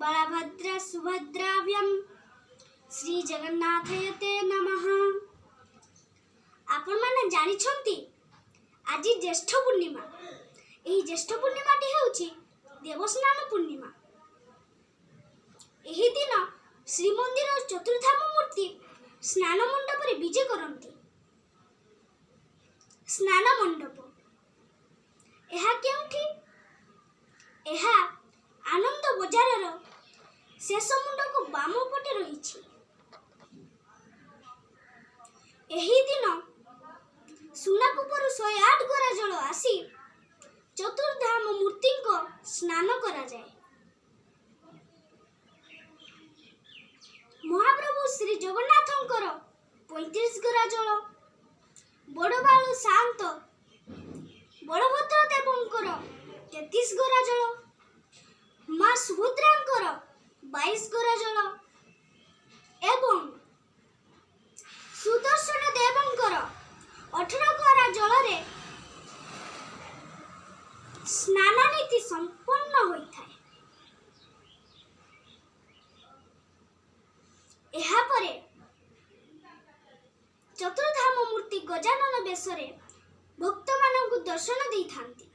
बलभद्र सुभद्राभ्यां श्री जगन्नाथयते नमः। आपण माने जानि छंती आज ज्येष्ठ पूर्णिमा। एही ज्येष्ठ पूर्णिमाटी हेउची देवस्नान पूर्णिमा। एही दिन श्रीमंदिर चतुर्धाम मूर्ति स्नान मंडप रे विजे करंती। स्नान मंडप एहा केउठी? एहा आनंद बजारर शेष मुंडक बाम पटे रहिछि। एही दिन सुनाकूपर 108 गरा जल आसी चतुर्धाम मूर्ति को स्नान करा जाए। महाप्रभु श्री जगन्नाथंकर 35 गरा जल, बड़बालु शांत बलभद्र देवंकर 33 गरा जल, मां सुभद्रांकर 22 गरा जल एवं सुदर्शन देवंकर 18 गरा जल रे स्नान नीति संपन्न होइथाय। एहा परे चतुर्धाम मूर्ति गजानन बेशरे भक्त मानकु दर्शन देइथांती।